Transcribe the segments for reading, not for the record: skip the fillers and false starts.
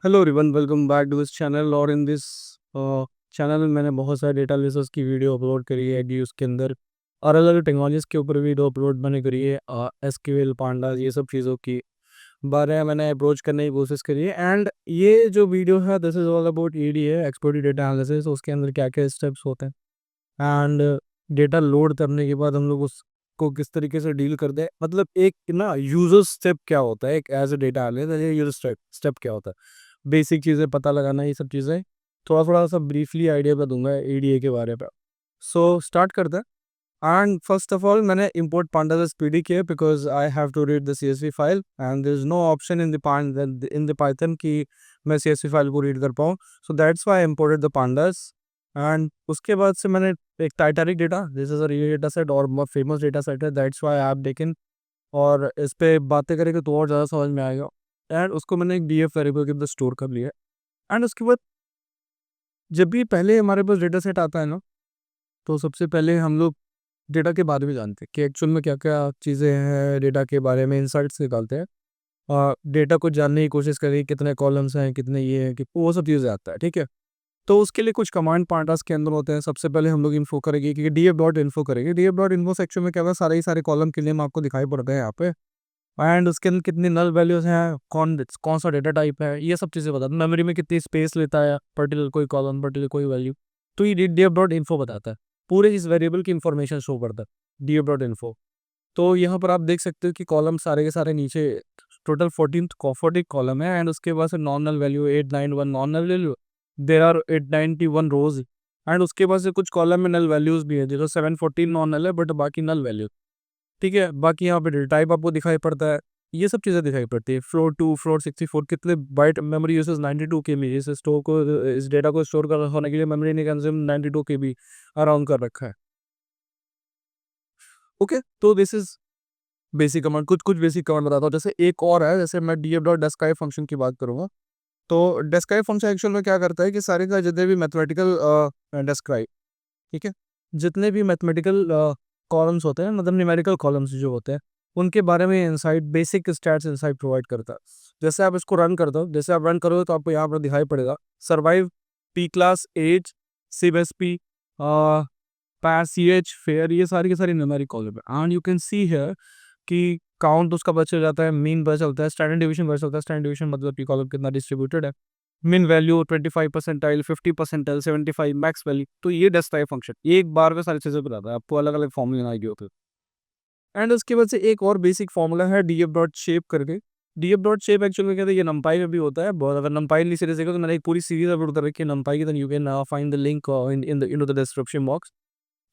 Hello everyone, welcome back to this channel. और in this channel में मैंने बहुत सारे डेटा एनालिसिस की वीडियो अपलोड करी है कि उसके अंदर और अलग अलग टेक्नोलॉजीज़ के ऊपर वीडियो अपलोड मैंने करी है। एसक्यूएल, पांडास, ये सब चीज़ों की बारे में मैंने अप्रोच करने की कोशिश करी है। एंड ये जो वीडियो है this is all about EDA, exported data analysis. उसके अंदर क्या क्या स्टेप्स होते हैं एंड डेटा लोड करने के बाद हम लोग उसको किस तरीके से डील करते हैं। मतलब एक ना यूजर स्टेप क्या होता है, एक as a data analyst user step step क्या होता है, बेसिक चीज़ें पता लगाना, ये सब चीज़ें थोड़ा थोड़ा सा ब्रीफली आइडिया मैं दूंगा एडीए के बारे में। सो स्टार्ट करते हैं। एंड फर्स्ट ऑफ ऑल मैंने import pandas as pdk because I have to read the csv file and there is no option in the python कि मैं csv फाइल को रीड कर पाऊँ। So that's why I imported the pandas। And उसके बाद से मैंने एक Titanic data, this is a real data set और फेमस डेटा सेट है, that's why I have taken. और इस पे बातें करेंगे तो और ज़्यादा समझ में आएगा। एंड उसको मैंने एक df वेरिएबल के अंदर स्टोर कर लिया। एंड उसके बाद जब भी पहले हमारे पास डेटा सेट आता है ना, तो सबसे पहले हम लोग डेटा के बारे में जानते हैं कि एक्चुअल में क्या क्या चीज़ें हैं, डेटा के बारे में इंसाइट्स निकालते हैं। डेटा को जानने की कोशिश करें, कितने कॉलम्स हैं, कितने ये हैं, कि वो सब चीज़ें आता है। ठीक है, तो उसके लिए कुछ कमांड पार्टर्स के अंदर होते हैं। सबसे पहले हम लोग इन्फो करेंगे कि डीएफ डॉट इन्फो करेंगे। डीएफ डॉट इन्फो सेक्शन में क्या होगा, सारे ही सारे कॉलम के नेम आपको दिखाई पड़ते हैं यहाँ पे। एंड उसके अंदर कितनी नल वैल्यूज हैं, कौन कौन सा डेटा टाइप है, ये सब चीज़ें बताता है। मेमोरी में कितनी स्पेस लेता है पर्टिकुलर कोई कॉलम, पर्टिकुलर कोई वैल्यू, तो ये डीएफ डॉट इन्फो बताता है। पूरे इस वेरिएबल की इंफॉर्मेशन शो करता है डीएफ डॉट इन्फो। तो यहाँ पर आप देख सकते हो कि कॉलम सारे के सारे नीचे टोटल 14 कॉलम है। एंड उसके बाद से non null value 891 non null value, there are 891 rows. And उसके बाद से कुछ कॉलम में नल वैल्यूज भी है, जैसे 714 नॉन नल है बट बाकी नल वैल्यू। ठीक है, बाकी यहाँ पे डेटा टाइप आपको दिखाई पड़ता है, ये सब चीज़ें दिखाई पड़ती है। फ्लोर 2, फ्लोर 64, कितने बाइट मेमोरी यूसेज 92 KB। इस स्टोर को, इस डेटा को स्टोर कर होने के लिए मेमोरी ने कंज्यूम 92 KB अराउंड कर रखा है। ओके, तो दिस इज बेसिक कमांड। कुछ कुछ बेसिक कमांड बताता हूँ। जैसे एक और है, जैसे मैं डीएफ डॉट डेस्क्राइब फंक्शन की बात करूंगा। तो डेस्क्राइब फंक्शन एक्चुअल में क्या करता है कि सारे का जितने भी मैथमेटिकल डेस्क्राइब, ठीक है, जितने भी मैथमेटिकल कॉलम्स होते हैं, मतलब न्यूमेरिकल कॉलम्स जो होते हैं, उनके बारे में insight, basic stats insight provide करता है। जैसे आप इसको रन कर दो, जैसे आप रन करोगे तो आपको यहाँ पर दिखाई पड़ेगा सर्वाइव, पी क्लास, एज, सिव एस पी, पैर, सी एच, फेयर, ये सारी की सारी न्यूमेरिक कॉलम है। And you can see here कि काउंट उसका पता चल जाता है, मीन पता चलता है, स्टैंडर्ड डिवीजन पता चलता है। स्टैंडर्ड डिवीजन मतलब पी कॉलम कितना डिस्ट्रीब्यूटेड है, मिन value 25 percentile, 50 percentile, 75 max value. तो ये डेस्क्राइब फंक्शन एक बार में सारी चीज़ें बताता है आपको, अलग अलग फॉर्मूले बनाएगी होते। एंड उसके बाद से एक और बेसिक फॉर्मूला है डीएफ डॉट शेप करके। डीएफ डॉट शेप एक्चुअल में कहते हैं ये नंपाई में भी होता है बहुत। अगर नंपाई नहीं सीरीज देखो तो मैंने एक पूरी सीरीज अपलोड कर रखी है नंपाई की, then you can find the link in the description box.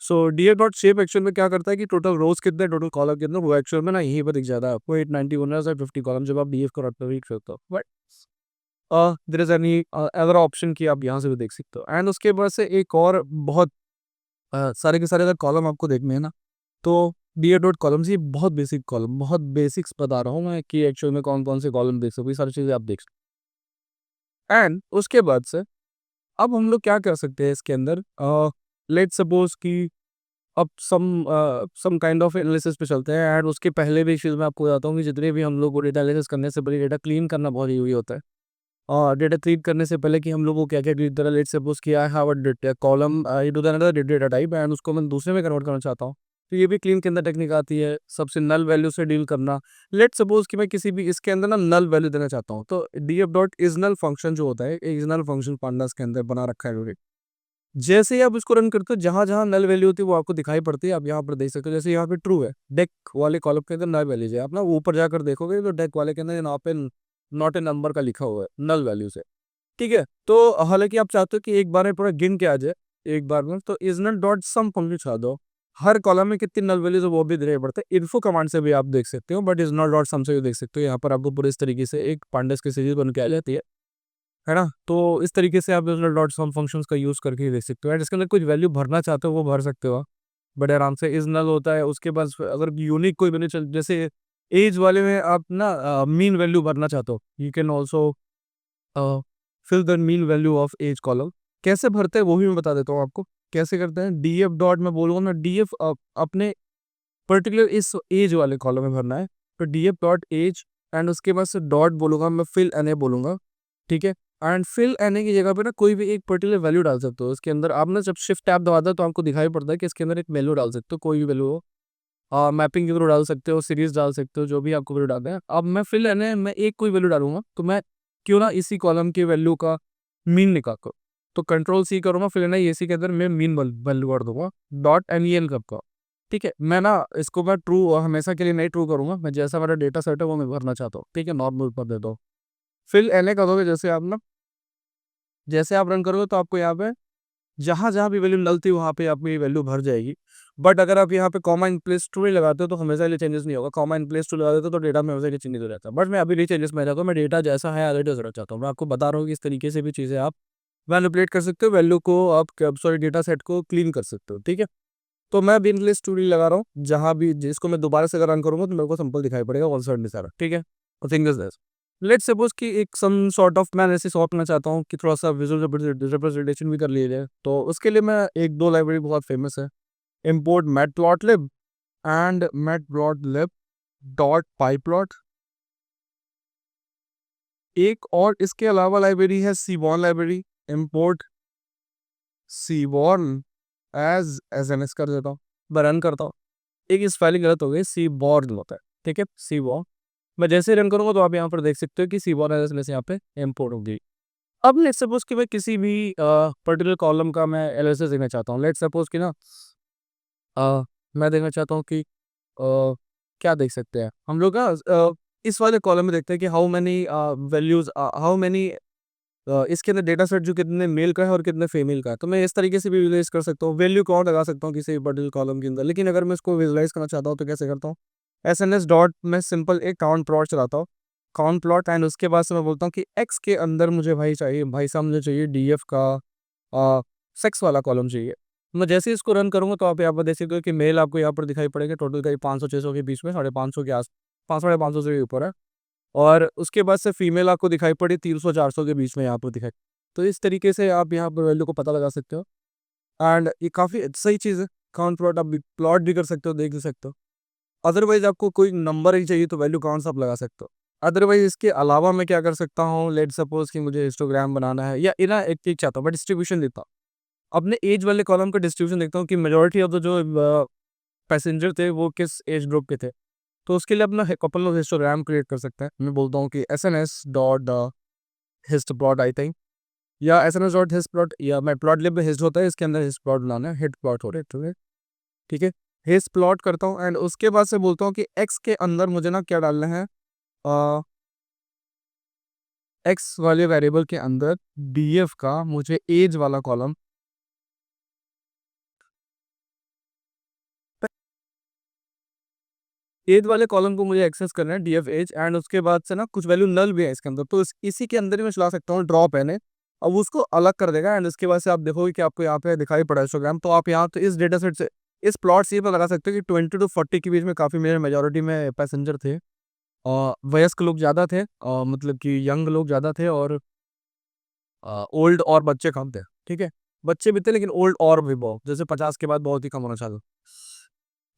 So DF dot shape actual में क्या करता है कि टोटल रोज कितने, टोटल कॉलम कितने, वो एक्चुअल में ना यहीं पर दिख जाता है आपको। 891 है, 50 कॉलम जब आप डीएफ को रखते हो देख सकते हो। But there is any other option कि आप यहाँ से भी देख सकते हो। एंड उसके बाद से एक और बहुत सारे के सारे अगर कॉलम आपको देखने हैं ना, तो डीएफ डॉट कॉलम्स, ये बहुत बेसिक कॉलम, बहुत बेसिक्स बता रहा हूँ मैं कि एक्चुअल में कौन कौन से कॉलम देख सकते हो, ये सारी चीज़ें आप देख सकते हो। एंड उसके बाद से अब हम लोग क्या कर सकते हैं इसके अंदर, लेट्स सपोज कि अब सम काइंड ऑफ एनालिसिस पे चलते हैं। एंड उसके पहले भी चीज़ मैं आपको बताता हूँ कि जितने भी हम लोग को डेटा एनालिसिस करने से पहले डेटा क्लीन करना बहुत ज़रूरी होता है। और डेटा क्लीन करने से पहले कि हम लोग को क्या क्या क्लीन करना, लेट्स सपोज कि I have a column, I do the another data type and उसको मैं दूसरे में कन्वर्ट करना चाहता हूँ। तो ये भी क्लीन के अंदर टेक्निक आती है, सबसे नल वैल्यू से डील करना। लेट्स सपोज कि मैं किसी भी इसके अंदर ना नल वैल्यू देना चाहता हूँ, तो DF dot is null function जो होता है, इज नल फंक्शन पांडास के अंदर बना रखा है। जैसे ही आप इसको रन करते हो, जहां जहां नल वैल्यू होती है वो आपको दिखाई पड़ती है। आप यहाँ पर देख सकते हो, जैसे यहाँ पे ट्रू है, डेक वाले कॉलम के अंदर नल वैल्यूज है। आप ना ऊपर जाकर देखोगे तो डेक वाले के अंदर यहाँ पे नॉट ए नंबर का लिखा हुआ है नल वैल्यू से। ठीक है, तो हालांकि आप चाहते हो कि एक बार में पूरा गिन के आ जाए एक बार में, तो is null dot sum function छा दो। हर कॉलम में कितनी नल वैल्यूज है वो भी दिखाई पड़ता है। इन्फो कमांड से भी आप देख सकते हो, बट इज नॉट डॉट सम से भी देख सकते हो। यहाँ पर आपको पूरे इस तरीके से एक पांडस की सीरीज बन के आ जाती है ना। तो इस तरीके से आप डॉट सम फंक्शंस का यूज़ करके देख सकते हो। एंड इसके अंदर कुछ वैल्यू भरना चाहते हो वो भर सकते हो आप बड़े आराम से। इज नल होता है, उसके बाद अगर यूनिक कोई वैल्यू चल, जैसे एज वाले में आप ना मीन वैल्यू भरना चाहते हो, you can also fill the mean value of age column. कैसे भरते हैं वो भी मैं बता देता हूँ आपको कैसे करते हैं। डीएफ डॉट में बोलूँगा ना, डीएफ अपने पर्टिकुलर इस एज वाले कॉलम में भरना है, तो डीएफ डॉट एज, एंड उसके बाद से डॉट बोलूँगा मैं, फिल एन ए बोलूँगा। ठीक है। एंड फिल एन की जगह पे ना कोई भी एक पर्टिकुलर वैल्यू डाल सकते हो इसके अंदर। आप ना जब शिफ्ट टैब दबाते हो तो आपको दिखाई पड़ता है कि इसके अंदर एक वैल्यू डाल सकते हो, कोई भी वैल्यू हो। मैपिंग के थ्रू डाल सकते हो, सीरीज डाल सकते हो, जो भी आपको वैल्यू डालना है। अब मैं फिल एन है, मैं एक कोई वैल्यू डालूंगा तो मैं क्यों ना इसी कॉलम की वैल्यू का मीन निकाल कर, तो कंट्रोल सी करूंगा, फिर ना इसी के अंदर मैं मीन वैल्यू कर दूंगा, डॉट एन ई एल का। ठीक है, मैं ना इसको मैं ट्रू हमेशा के लिए नहीं ट्रू करूंगा, मैं जैसा मेरा डेटा सेट है वो मैं भरना चाहता हूँ। ठीक है, नॉर्मल पर देता हूँ। फिल एन ए कर दोगे, जैसे आप रन करोगे तो आपको यहाँ पे जहां जहां भी वैल्यू नल थी वहां पे आपकी वैल्यू भर जाएगी। बट अगर आप यहाँ पे कॉमा इन प्लेस टू नहीं लगाते हो तो हमेशा लिए चेंजेस नहीं होगा। कॉमा इन प्लेस टू लगा देते हो तो डेटा में हमेशा लिए चेंजेस हो जाता है। बट मैं अभी नहीं चेंजेस में चाहता हूँ, मैं डेटा जैसा है ऑलरेडी वैसा चाहता हूँ। मैं आपको बता रहा हूँ कि इस तरीके से भी चीज़ें आप मैनिपुलेट कर सकते हो, वैल्यू को आप सॉरी डेटा सेट को क्लीन कर सकते हो। ठीक है, तो मैं अभी इन प्लेस टू नहीं लगा रहा हूँ, जहाँ भी जिसको मैं दोबारा से अगर रन करूंगा तो मेरे को सिंपल दिखाई पड़ेगा वन साइड सारा। ठीक है, thing is this, let's suppose कि एक सम सॉर्ट ऑफ मैं ऐसे सॉफ्ट चाहता हूँ कि थोड़ा सा विजुअल रिप्रेजेंटेशन भी कर लिया जाए। तो उसके लिए मैं एक दो लाइब्रेरी बहुत फेमस है, import matplotlib and matplotlib dot pyplot। एक और इसके अलावा लाइब्रेरी है seaborn library, import seaborn as n s कर देता हूँ, मैं रन करता हूँ। एक इस स्पेलिंग गलत हो गई, seaborn होता है। ठीक है, seaborn, मैं जैसे रन करूंगा तो आप यहाँ पर देख सकते हो कि seaborn एज एन एस यहाँ पे इम्पोर्ट होगी। अब लेट्स सपोज कि मैं किसी भी पर्टिकुलर कॉलम का मैं एनालिसिस देखना चाहता हूँ। लेट्स सपोज कि ना मैं देखना चाहता हूँ कि क्या देख सकते हैं हम लोग ना, इस वाले कॉलम में देखते हैं कि how many values, how many इसके अंदर डेटा सेट जो कितने मेल का है और कितने फीमेल का है। तो मैं इस तरीके से भी विजुलाइज कर सकता हूँ, वैल्यू काउंट लगा सकता हूँ किसी पर्टिकुलर कॉलम के अंदर। लेकिन अगर मैं इसको विजुलाइज करना चाहता हूँ तो कैसे करता हूँ, एस एन एस डॉट मैं सिंपल एक काउंट प्लॉट चलाता हूँ, काउंट प्लॉट, एंड उसके बाद से मैं बोलता हूँ कि एक्स के अंदर मुझे भाई चाहिए, भाई साहब मुझे चाहिए डी एफ का सेक्स वाला कॉलम चाहिए। मैं जैसे ही इसको रन करूंगा तो आप यहाँ पर देख सकते हो कि मेल आपको यहाँ पर दिखाई पड़ेगा टोटल करीब 500-600 के बीच में, 550 के आस 500-550 से ऊपर है। और उसके बाद से फीमेल आपको दिखाई पड़ी 300-400 के बीच में यहाँ पर दिखाई। तो इस तरीके से आप यहाँ पर वैल्यू को पता लगा सकते हो, एंड ये काफ़ी सही चीज़ है। काउंट प्लॉट आप प्लॉट भी कर सकते हो, देख भी सकते हो। अदरवाइज आपको कोई नंबर ही चाहिए तो वैल्यू काउंट्स आप लगा सकते हो। अदरवाइज इसके अलावा मैं क्या कर सकता हूँ, लेट सपोज कि मुझे हिस्टोग्राम बनाना है या इना एक चीज चाहता हूँ, मैं डिस्ट्रीब्यूशन देता हूँ। अपने एज वाले कॉलम का डिस्ट्रीब्यूशन देखता हूँ कि मेजोरिटी ऑफ द जो पैसेंजर थे वो किस एज ग्रुप के थे। तो उसके लिए अपना कपल ऑफ हिस्टोग्राम क्रिएट कर सकते हैं। मैं बोलता हूँ कि S N S dot hist plot I think, या S N S dot hist plot, या मैं प्लॉट लिब में हिस्ट होता है, इसके अंदर हिस्ट प्लॉट बनाना है, हिट प्लॉट हो रहे थे। ठीक है, हिस्ट प्लॉट करता हूँ, एंड उसके बाद से बोलता हूँ कि एक्स के अंदर मुझे ना क्या डालना है, एक्स वाले वेरिएबल के अंदर डीएफ का मुझे एज वाला कॉलम, एज वाले कॉलम को मुझे एक्सेस करना है, डीएफ एज, एंड उसके बाद से ना कुछ वैल्यू नल भी है इसके अंदर, तो इसी के अंदर ही मैं चला सकता हूँ ड्रॉप एन। अब उसको अलग कर देगा, एंड उसके बाद से आप देखोगे कि आपको यहाँ पे दिखाई पड़ा हिस्टोग्राम। तो आप यहाँ तो इस डेटा सेट से इस प्लॉट से ये पता लगा सकते हो कि 20 to 40 के बीच में काफ़ी मेरे मेजोरिटी में पैसेंजर थे, और वयस्क लोग ज़्यादा थे, और मतलब कि यंग लोग ज़्यादा थे, और ओल्ड और बच्चे कम थे। ठीक है, बच्चे भी थे लेकिन ओल्ड और भी बहुत, जैसे 50 के बाद बहुत ही कम होना चालू।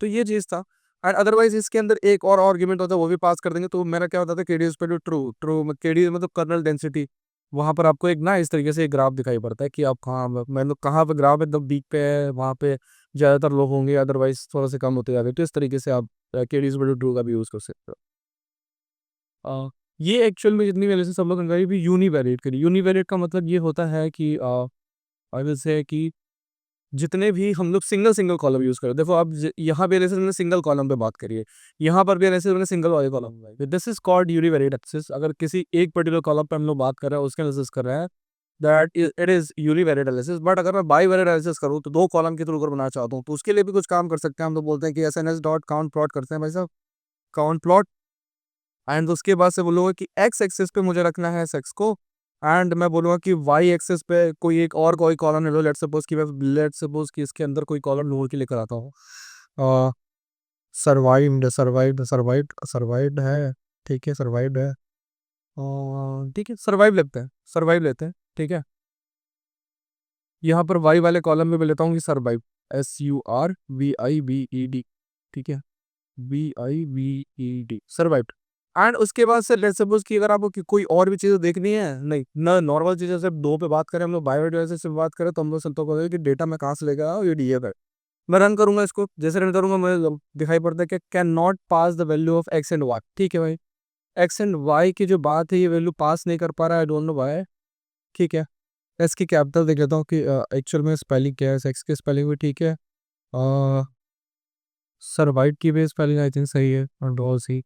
तो ये चीज़ था। एंड अदरवाइज इसके अंदर एक और आर्ग्यूमेंट होता है, वो भी पास कर देंगे। तो मेरा क्या होता था, केडी पे ट्रू ट्रू, केडी मतलब कर्नल डेंसिटी। वहाँ पर आपको एक ना इस तरीके से एक ग्राफ दिखाई पड़ता है कि आप कहाँ, मतलब कहाँ पे ग्राफ एकदम पीक पे है, वहाँ पे ज़्यादातर लोग होंगे, अदरवाइज थोड़ा से कम होते जाते हैं। तो इस तरीके से आप केडी पे ट्रू का भी यूज़ कर सकते हो। ये एक्चुअल में जितनी वैल्यू से सब लोग कंपेयर भी यूनिवेरिएट करिए। यूनिवेरिएट का मतलब ये होता है कि आई विल से कि जितने भी हम लोग सिंगल सिंगल कॉलम यूज़ करें। देखो आप यहाँ भी एनालिसिस में सिंगल कॉलम पे बात करिए, यहाँ पर भी एनालिसिस में सिंगल वाले column, this is called univariate analysis. अगर किसी एक पर्टिकुलर कॉलम पे हम लोग बात कर रहे हैं, उसके एनालिसिस कर रहे हैं, that is it is univariate analysis. But अगर मैं बाईवेरिएट एनालिसिस करूँ तो दो कॉलम के थ्रू अगर बनाना चाहता हूँ तो उसके लिए भी कुछ काम कर सकते हैं। हम लोग बोलते हैं कि S N S dot count plot करते हैं भाई साहब, काउंट प्लॉट, एंड उसके बाद से बोलूँगा कि एक्स एक्सिस पे मुझे रखना है सेक्स को, एंड मैं बोलूँगा कि वाई एक्सिस पे कोई एक और कोई कॉलम ले लो। लेट सपोज कि इसके अंदर कोई कॉलम ढूंढ के लेकर आता हूँ, सर्वाइव्ड सर्वाइव्ड सर्वाइव्ड सर्वाइव्ड है। ठीक है, सर्वाइव्ड है, ठीक है, सर्वाइव लेते हैं, सर्वाइव लेते हैं। ठीक है, यहाँ पर वाई वाले कॉलम में मैं लेता हूँ कि सर्वाइव, SURVIVED। ठीक है, VIVED, सर्वाइव्ड। एंड उसके बाद से लेट्स सपोज कि अगर आपको कोई और भी चीज़ें देखनी है, नहीं ना नॉर्मल चीज़ें, सिर्फ दो पे बात करें हम लोग, बायोडाइवर्सिटी से बात करें, तो हम लोग संतोष करेंगे कि डेटा मैं कहाँ से लेकर आया हूँ, ये डीएफ है। मैं रन करूंगा इसको, जैसे रन करूंगा मैं दिखाई पड़ता है कि can not pass the value of X and Y. ठीक है भाई, एक्स एंड वाई की जो बात है ये वैल्यू पास नहीं कर पा रहा है, आई डोंट नो व्हाई। ठीक है, एस की कैपिटल देख लेता हूँ कि एक्चुअल में स्पेलिंग क्या है, एक्स की स्पेलिंग भी ठीक है, सर्वाइव की भी स्पेलिंग आई थिंक सही है, और डॉल सी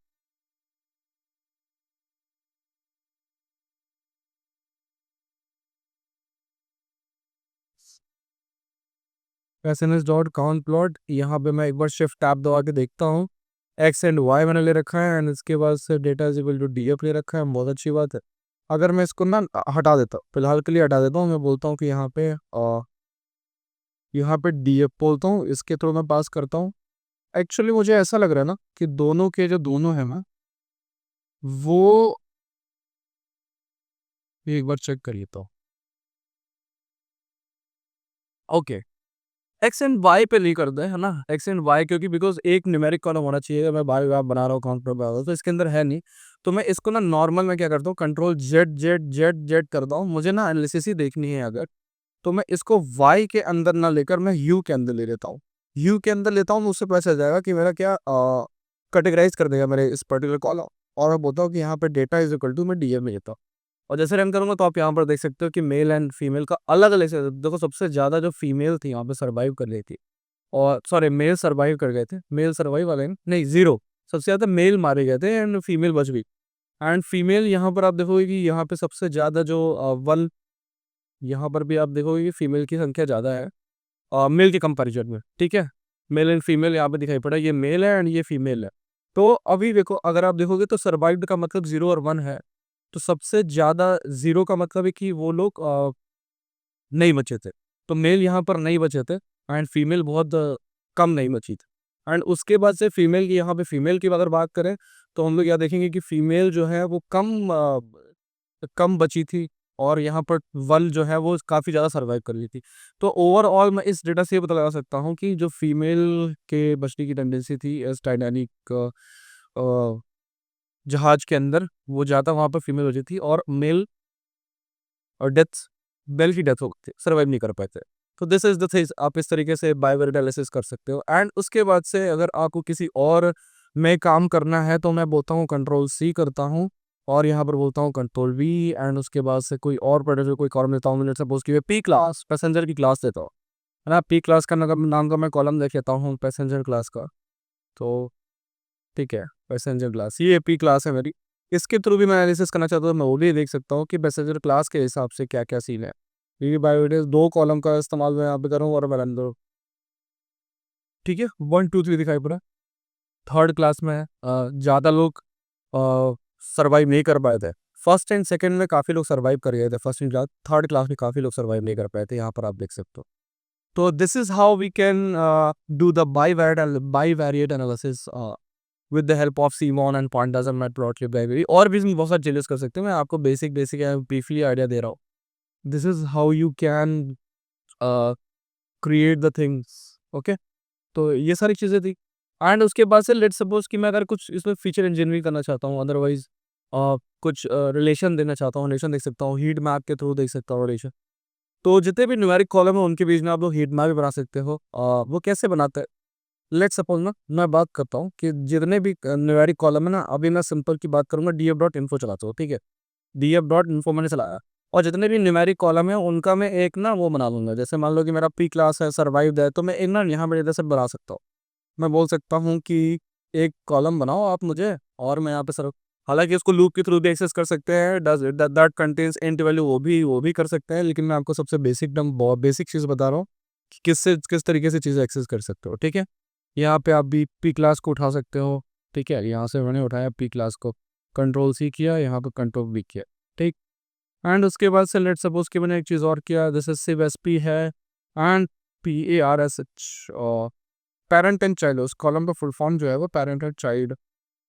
S N S dot count plot. यहाँ पे मैं एक बार शिफ्ट टैब दबा के देखता हूँ, एक्स एंड वाई मैंने ले रखा है, एंड इसके बाद से data is equal to D F ले रखा है, बहुत अच्छी बात है। अगर मैं इसको ना हटा देता हूँ, फिलहाल के लिए हटा देता हूँ, मैं बोलता हूँ कि यहाँ पे डी एफ बोलता हूँ, इसके थ्रू मैं पास करता हूँ। एक्चुअली मुझे ऐसा लग रहा है ना कि दोनों के जो दोनों है ना, वो एक बार चेक करिए तो ओके, एक्स एंड वाई पे नहीं करते है ना, एक्स एंड वाई, क्योंकि बिकॉज एक न्यूमेरिक कॉलम होना चाहिए, मैं बार बार बना रहा हूँ काउंटर बना रहा हूँ, तो इसके अंदर है नहीं। तो मैं इसको ना नॉर्मल में क्या करता हूँ, control Z Z Z Z करता हूँ, मुझे ना एनालिसिस ही देखनी है अगर, तो मैं इसको वाई के अंदर ना लेकर मैं यू के अंदर ले लेता हूँ। यू के अंदर लेता हूँ, मुझसे पता चल जाएगा कि मेरा क्या कैटेगराइज कर देगा मेरे इस पर्टिकुलर कॉलम, और मैं बोलता हूँ कि यहाँ पे डेटा इज इक्वल टू मैं डीएम में लेता हूँ। और जैसे रन करूंगा तो आप यहाँ पर देख सकते हो कि मेल एंड फीमेल का अलग अलग से देखो, सबसे ज़्यादा जो फीमेल थी यहाँ पे सर्वाइव कर रही थी, और सॉरी मेल सर्वाइव कर गए थे, मेल सर्वाइव वाले नहीं जीरो, सबसे ज़्यादा मेल मारे गए थे एंड फीमेल बच गई। एंड फीमेल यहाँ पर आप देखोगे कि यहाँ पे सबसे ज़्यादा जो वन, यहाँ पर भी आप देखोगे कि फीमेल की संख्या ज़्यादा है मेल के कंपैरिजन में। ठीक है, मेल एंड फीमेल यहाँ पे दिखाई पड़ा, ये मेल है एंड ये फीमेल है। तो अभी देखो, अगर आप देखोगे तो सर्वाइव्ड का मतलब 0 और 1 है, तो सबसे ज़्यादा जीरो का मतलब है कि वो लोग नहीं बचे थे, तो मेल यहाँ पर नहीं बचे थे, एंड फीमेल बहुत कम नहीं बची थी। एंड उसके बाद से फीमेल की, यहाँ पे फीमेल की अगर बात करें, तो हम लोग यहाँ देखेंगे कि फीमेल जो है वो कम बची थी, और यहाँ पर वन जो है वो काफ़ी ज़्यादा सर्वाइव कर ली थी। तो ओवरऑल मैं इस डेटा से ये पता लगा सकता हूँ कि जो फीमेल के बचने की टेंडेंसी थी इस टाइटैनिक जहाज के अंदर, वो ज़्यादा वहाँ पर फीमेल बची थी, और मेल और डेथ, बेल की डेथ हो गई थी, सर्वाइव नहीं कर पाए थे। तो दिस इज द थिंग्स, आप इस तरीके से बायोवेरिएट एनालिसिस कर सकते हो। एंड उसके बाद से अगर आपको किसी और में काम करना है, तो मैं बोलता हूँ कंट्रोल सी करता हूँ, और यहाँ पर बोलता हूँ कंट्रोल वी, एंड उसके बाद से कोई और पर्टिकुलर कोई कॉलम लेता हूँ, सपोज कि पी क्लास पैसेंजर की क्लास लेता हूँ, है ना, पी क्लास का नाम का मैं कॉलम देख लेता हूँ पैसेंजर क्लास का। तो ठीक है, पैसेंजर क्लास ये पी क्लास है मेरी, इसके थ्रू भी मैं एनालिसिस करना चाहता हूँ, मैं वो भी देख सकता हूँ कि पैसेंजर क्लास के हिसाब से क्या क्या सीन है। क्योंकि बायोडेस दो कॉलम का इस्तेमाल मैं यहाँ पे करूँ, और मैं अंदर ठीक है 1 2 3 दिखाई पड़ा, थर्ड क्लास में है, ज़्यादा लोग सर्वाइव नहीं कर पाए थे। फर्स्ट एंड सेकंड में काफ़ी लोग सर्वाइव कर गए थे, first and class, third class में काफ़ी लोग सर्वाइव नहीं कर पाए थे, यहाँ पर आप देख सकते हो। तो this is how we can do the bivariate analysis with the help of seaborn and pandas and matplotlib library. और भी इसमें बहुत सारे चेंजेस कर सकते हैं, मैं आपको बेसिक बेसिक ब्रीफली आइडिया दे रहा हूँ। This is how you can create the things, okay. तो ये सारी चीज़ें थी, एंड उसके बाद से लेट सपोज कि मैं अगर कुछ इसमें फीचर इंजीनियरिंग करना चाहता हूँ, अदरवाइज कुछ रिलेशन देना चाहता हूँ, रिलेशन देख सकता हूँ, हीट मैप के थ्रू देख सकता हूँ रिलेशन। तो जितने भी न्यूमेरिक कॉलम है उनके बीच में आप लोग हीट मैप भी बना सकते हो, वो कैसे बनाते हैं, लेट सपोज ना मैं बात करता हूँ कि जितने भी न्यूमेरिक कॉलम है ना, अभी मैं सिंपल की बात करूंगा, df.info चलाता हूँ, ठीक है, df.info मैंने चलाया, और जितने भी न्यूमेरिक कॉलम है उनका मैं एक ना वो बना लूंगा, जैसे मान लो कि मेरा पी क्लास है, सर्वाइव है, तो मैं एक ना यहाँ पे जैसे बना सकता हूँ, मैं बोल सकता हूँ कि एक कॉलम बनाओ आप मुझे, और मैं यहाँ पे सर, हालांकि इसको लूप के थ्रू भी एक्सेस कर सकते हैं, does that contains int value, वो भी कर सकते हैं, लेकिन मैं आपको सबसे बेसिक बहुत बेसिक चीज़ बता रहा हूँ कि किस तरीके से चीज़ें एक्सेस कर सकते हो। ठीक है, यहाँ पे आप भी पी क्लास को उठा सकते हो, ठीक है, यहाँ से मैंने उठाया पी क्लास को, कंट्रोल सी किया, यहाँ पे कंट्रोल वी किया, ठीक। एंड उसके बाद से लेट सपोज कि मैंने एक चीज़ और किया, जैसे सिव एस पी है, and PARSH, parent and child, उस कॉलम का फुल फॉर्म जो है वो पेरेंट एंड चाइल्ड,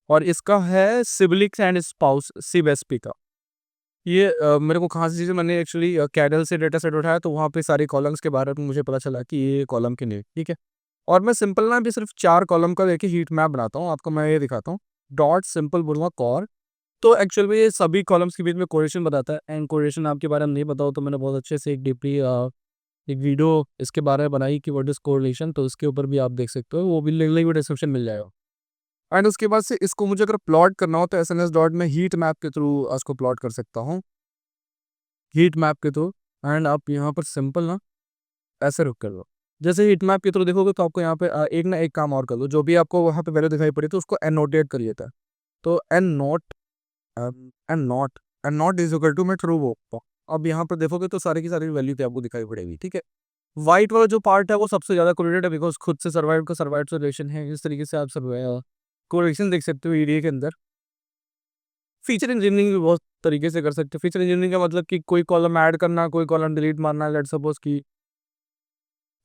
और इसका है सिबलिंग्स एंड स्पाउस CBSP का। ये मेरे को कहाँ से चीज़ें, मैंने एक्चुअली कैडल से डेटा सेट उठाया, तो वहाँ पे सारी कॉलम्स के बारे में मुझे पता चला कि ये कॉलम के नहीं, ठीक है। और मैं सिंपल ना भी सिर्फ 4 कॉलम का देखिए हीट मैप बनाता हूँ, आपको मैं ये दिखाता हूँ। डॉट सिंपल बोलूँगा कॉर। तो एक्चुअल में ये सभी कॉलम्स के बीच में कोरिलेशन बताता है, एंड कोरिलेशन आपके बारे में नहीं पता हो तो मैंने बहुत अच्छे से एक डीपली एक वीडियो इसके बारे में बनाई कि व्हाट इज़ कोरिलेशन, तो उसके ऊपर भी आप देख सकते हो, वो भी लिंक भी डिस्क्रिप्शन मिल जाएगा। एंड उसके बाद से इसको मुझे अगर प्लॉट करना हो तो एसएनएस डॉट में हीट मैप के थ्रू इसको प्लॉट कर सकता हूँ, हीट मैप के थ्रू। एंड आप यहाँ पर सिंपल ना ऐसे रुक कर लो, जैसे हीट मैप के थ्रू देखोगे तो आपको यहाँ पे एक ना एक काम और कर लो, जो भी आपको वहाँ पे वैल्यू दिखाई पड़ी तो उसको एनोटेट करिए था। तो annot is equal to मैं ट्रू वो। अब यहाँ पर देखोगे तो सारी की सारी वैल्यू पे आपको दिखाई पड़ेगी, ठीक है। व्हाइट वाला जो पार्ट है वो सबसे ज्यादा कोरिलेटेड है, बिकॉज खुद से सर्वाइव का सर्वाइव से रिलेशन है, इस तरीके से आप सर्वाइव कोरिलेशन देख सकते हो ईडीए के अंदर। फीचर इंजीनियरिंग भी बहुत तरीके से कर सकते हो। फीचर इंजीनियरिंग का मतलब कि कोई कॉलम ऐड करना, कोई कॉलम डिलीट मारना। लेट सपोज कि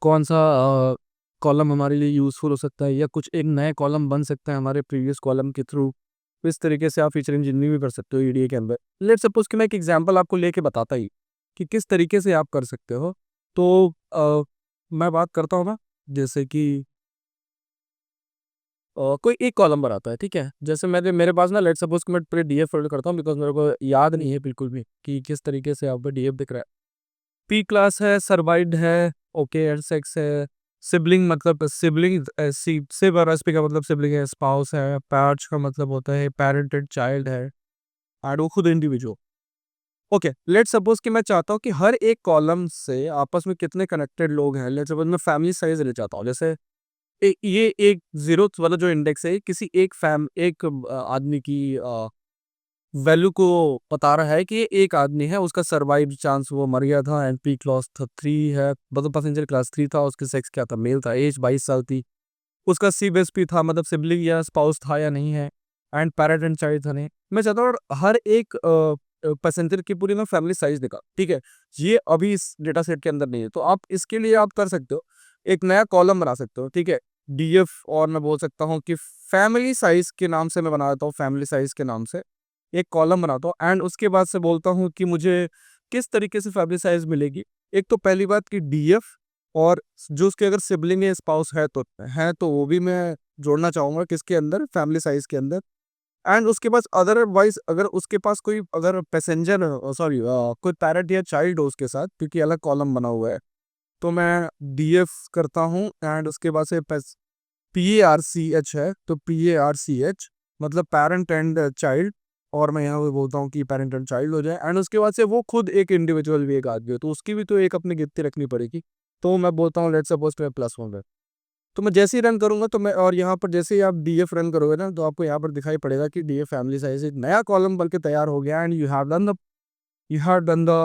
कौन सा कॉलम हमारे लिए यूज़फुल हो सकता है, या कुछ एक नए कॉलम बन सकता है हमारे प्रीवियस कॉलम के थ्रू। इस तरीके से आप फीचर इंजीनियरिंग भी कर सकते हो ईडीए के अंदर। लेट सपोज कि मैं एक एग्जांपल आपको लेके बताता ही कि किस तरीके से आप कर सकते हो। तो मैं बात करता हूँ ना, जैसे कि कोई एक कॉलम बनाता है, ठीक है। जैसे मेरे पास ना लेट सपोज कि मैं पूरे डीएफ फोल्ड करता हूँ, बिकॉज मेरे को याद नहीं है बिल्कुल भी कि किस तरीके से यहाँ पे डीएफ दिख रहा है। पी क्लास है, सर्वाइव्ड है, ओके, एंड सेक्स है, सिबलिंग मतलब सिबलिंग, सिब और एसपी का मतलब सिबलिंग है, स्पाउस है, पैच का मतलब होता है पेरेंट एंड चाइल्ड है, एंड वो खुद इंडिविजुअल। ओके, लेट सपोज कि मैं चाहता हूँ कि हर एक कॉलम से आपस में कितने कनेक्टेड लोग हैं। लेट सपोज मैं फैमिली साइज ले चाहता हूँ, जैसे ये एक जीरो वाला जो इंडेक्स है किसी एक आदमी की वैल्यू को बता रहा है कि ये एक आदमी है, उसका सर्वाइव चांस वो मर गया था, एनपी क्लास 3 है, मतलब पैसेंजर क्लास 3 था, उसके सेक्स क्या था, मेल था, एज 22 साल थी, उसका सीबीएसपी था, मतलब सिबलिंग या स्पाउस था या नहीं है, एंड पेरेंट एंड चाइल्ड था नहीं। मैं चाहता हूँ हर एक पैसेंजर की पूरी ना फैमिली साइज दिखा, ठीक है। ये अभी इस डेटा सेट के अंदर नहीं है, तो आप इसके लिए आप कर सकते हो, एक नया कॉलम बना सकते हो, ठीक है, डीएफ। और मैं बोल सकता हूँ कि फैमिली साइज के नाम से मैं बना देता हूँ, फैमिली साइज के नाम से एक कॉलम बनाता हूँ, एंड उसके बाद से बोलता हूँ कि मुझे किस तरीके से फैमिली साइज मिलेगी। एक तो पहली बात कि डीएफ, और जो उसके अगर सिबलिंग या स्पाउस है तो वो भी मैं जोड़ना चाहूँगा किसके अंदर, फैमिली साइज के अंदर। एंड उसके पास अदरवाइज अगर उसके पास कोई अगर पैसेंजर सॉरी कोई पैरेंट या चाइल्ड हो उसके साथ, क्योंकि अलग कॉलम बना हुआ है, तो मैं डीएफ करता हूँ, एंड उसके बाद से PARCH है, तो PARCH मतलब पेरेंट एंड चाइल्ड, और मैं यहाँ पे बोलता हूँ कि पेरेंट एंड चाइल्ड हो जाए, एंड उसके बाद से वो खुद एक इंडिविजुअल भी एक आदमी हो, तो उसकी भी तो एक अपनी गिनती रखनी पड़ेगी। तो मैं बोलता हूँ लेट सपोज मैं +1 है, तो मैं जैसे ही रन करूंगा तो मैं, और यहाँ पर जैसे ही आप डीएफ रन करोगे ना, तो आपको यहाँ पर दिखाई पड़ेगा कि डीएफ फैमिली साइज एक नया कॉलम बल्कि तैयार हो गया, and you have done the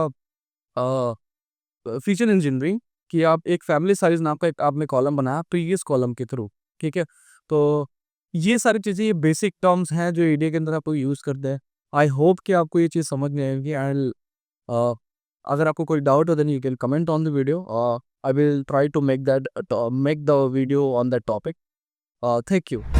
feature engineering, कि आप एक फैमिली साइज नाम का एक आपने कॉलम बनाया प्रीवियस कॉलम के थ्रू, ठीक है। तो ये सारी चीज़ें, ये बेसिक टर्म्स हैं जो ईडीए के अंदर आपको यूज़ करते हैं। आई होप कि आपको ये चीज़ समझ में आएगी, एंड अगर आपको कोई डाउट हो then you can comment on the video, I will try to make the video on that topic. Thank you.